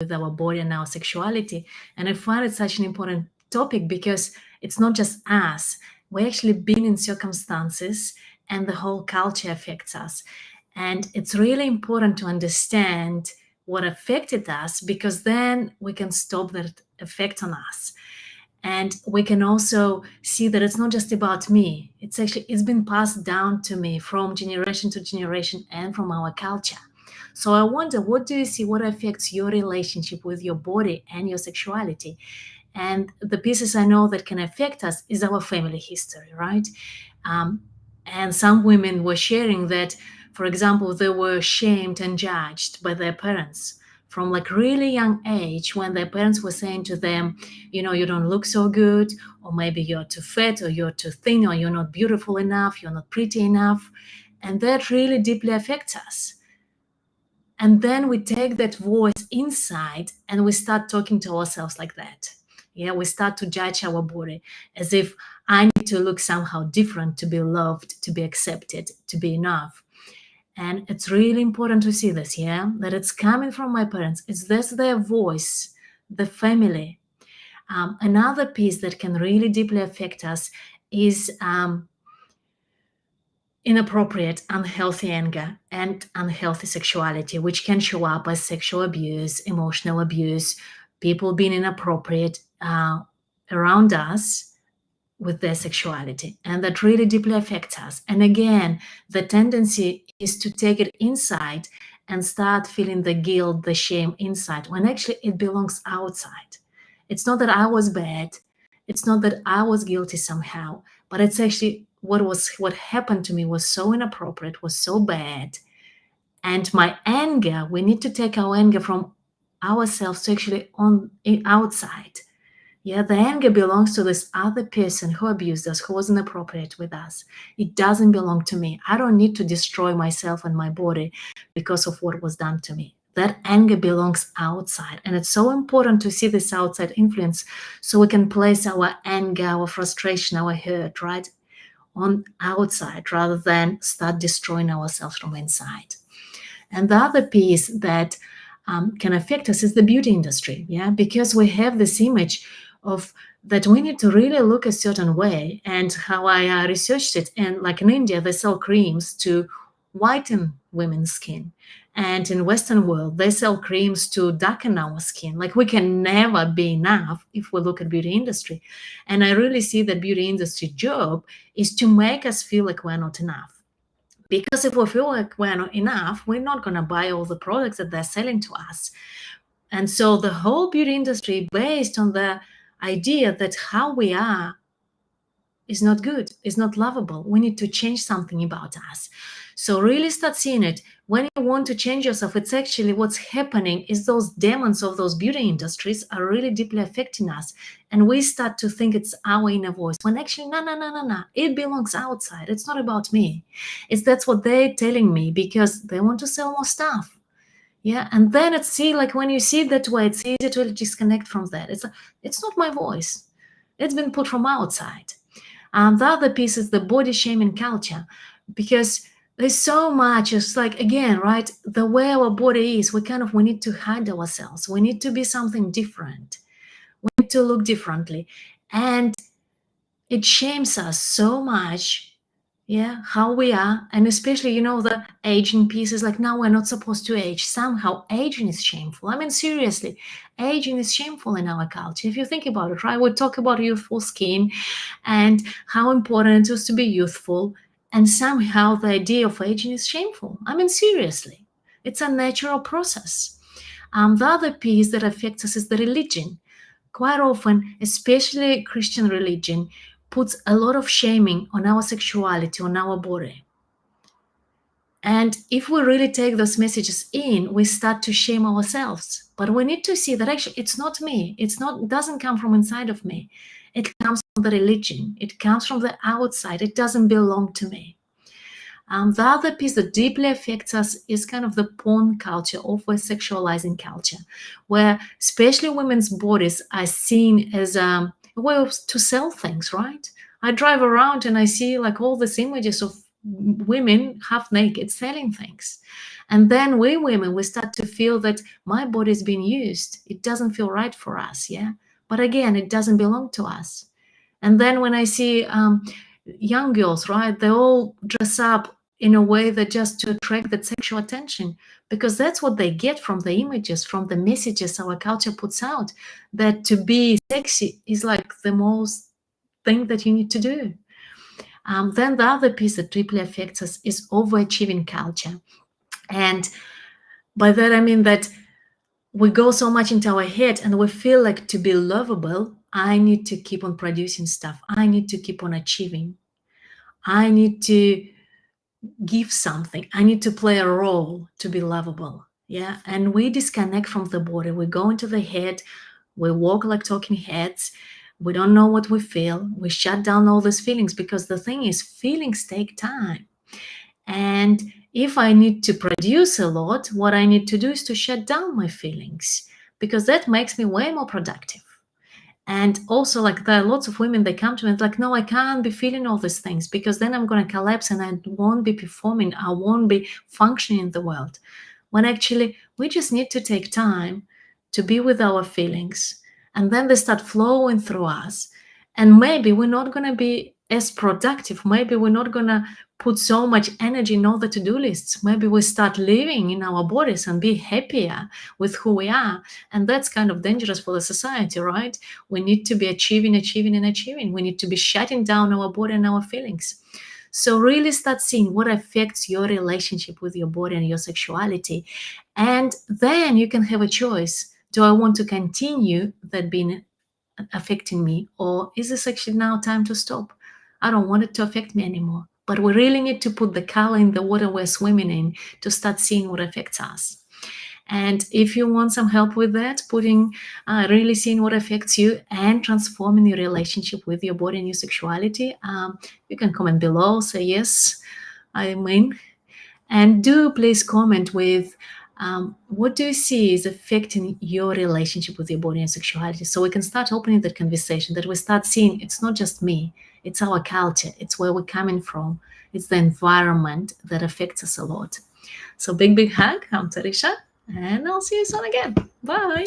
with our body and our sexuality. And I find it such an important topic because it's not just us. We actually been in circumstances and the whole culture affects us. And it's really important to understand what affected us, because then we can stop that effect on us. And we can also see that it's not just about me. It's been passed down to me from generation to generation and from our culture. So I wonder, what do you see? What affects your relationship with your body and your sexuality? And the pieces I know that can affect us is our family history, right? And some women were sharing that, for example, they were shamed and judged by their parents from like really young age, when their parents were saying to them, you don't look so good, or maybe you're too fat, or you're too thin, or you're not beautiful enough, you're not pretty enough. And that really deeply affects us. And then we take that voice inside and we start talking to ourselves like that. Yeah, we start to judge our body as if I need to look somehow different to be loved, to be accepted, to be enough. And it's really important to see this, yeah, that it's coming from my parents. It's this their voice, the family. Another piece that can really deeply affect us is inappropriate, unhealthy anger and unhealthy sexuality, which can show up as sexual abuse, emotional abuse, people being inappropriate around us with their sexuality. And that really deeply affects us. And again, the tendency is to take it inside and start feeling the guilt, the shame inside, when actually it belongs outside. It's not that I was bad. It's not that I was guilty somehow, but it's actually what happened to me was so inappropriate, was so bad. And my anger, we need to take our anger from ourselves to actually outside. Yeah, the anger belongs to this other person who abused us, who was inappropriate with us. It doesn't belong to me. I don't need to destroy myself and my body because of what was done to me. That anger belongs outside. And it's so important to see this outside influence so we can place our anger, our frustration, our hurt, right, on outside rather than start destroying ourselves from inside. And the other piece that can affect us is the beauty industry, yeah, because we have this image of that we need to really look a certain way. And how I researched it, and like in India, they sell creams to whiten women's skin. And in Western world, they sell creams to darken our skin. Like we can never be enough if we look at beauty industry. And I really see that beauty industry job is to make us feel like we're not enough. Because if we feel like we're not enough, we're not going to buy all the products that they're selling to us. And so the whole beauty industry based on the idea that how we are is not good, is not lovable. We need to change something about us. So really start seeing it. When you want to change yourself, it's actually what's happening is those demons of those beauty industries are really deeply affecting us. And we start to think it's our inner voice, when actually, no. It belongs outside. It's not about me. That's what they're telling me because they want to sell more stuff. Yeah, and then like when you see it that way, it's easy to disconnect from that. It's not my voice. It's been put from outside. The other piece is the body shaming culture, because there's so much. It's like, again, right, the way our body is, we need to hide ourselves. We need to be something different. We need to look differently, and it shames us so much. Yeah, how we are, and especially, the aging pieces, like now we're not supposed to age. Somehow aging is shameful. I mean, seriously, aging is shameful in our culture. If you think about it, right? We talk about youthful skin and how important it is to be youthful, and somehow the idea of aging is shameful. I mean, seriously, it's a natural process. The other piece that affects us is the religion. Quite often, especially Christian religion, puts a lot of shaming on our sexuality, on our body. And if we really take those messages in, we start to shame ourselves. But we need to see that actually it's not me. It doesn't come from inside of me. It comes from the religion. It comes from the outside. It doesn't belong to me. The other piece that deeply affects us is kind of the porn culture, oversexualizing culture, where especially women's bodies are seen as a way to sell things, right? I drive around and I see like all these images of women half naked selling things. And then we women, we start to feel that my body is being used. It doesn't feel right for us. Yeah. But again, it doesn't belong to us. And then when I see young girls, right, they all dress up in a way that just to attract that sexual attention, because that's what they get from the images, from the messages our culture puts out, that to be sexy is like the most thing that you need to do. Then the other piece that deeply affects us is overachieving culture. And by that, I mean that we go so much into our head and we feel like to be lovable, I need to keep on producing stuff. I need to keep on achieving. I need to give something. I need to play a role to be lovable. Yeah. And we disconnect from the body. We go into the head. We walk like talking heads. We don't know what we feel. We shut down all these feelings, because the thing is, feelings take time. And if I need to produce a lot, what I need to do is to shut down my feelings, because that makes me way more productive. And also, like, there are lots of women, they come to me and like, no, I can't be feeling all these things, because then I'm going to collapse and I won't be performing. I won't be functioning in the world. When actually, we just need to take time to be with our feelings, and then they start flowing through us. And maybe we're not going to be as productive. Maybe we're not going to put so much energy in all the to-do lists. Maybe we start living in our bodies and be happier with who we are. And that's kind of dangerous for the society, right? We need to be achieving, achieving, and achieving. We need to be shutting down our body and our feelings. So really start seeing what affects your relationship with your body and your sexuality. And then you can have a choice. Do I want to continue that being affecting me, or is this actually now time to stop? I don't want it to affect me anymore. But we really need to put the color in the water we're swimming in to start seeing what affects us. And if you want some help with that, really seeing what affects you and transforming your relationship with your body and your sexuality, you can comment below, say yes, I'm in. And do please comment with what do you see is affecting your relationship with your body and sexuality, so we can start opening that conversation, that we start seeing it's not just me, it's our culture, it's where we're coming from, it's the environment that affects us a lot. So big hug. I'm Tarisha, and I'll see you soon again. Bye.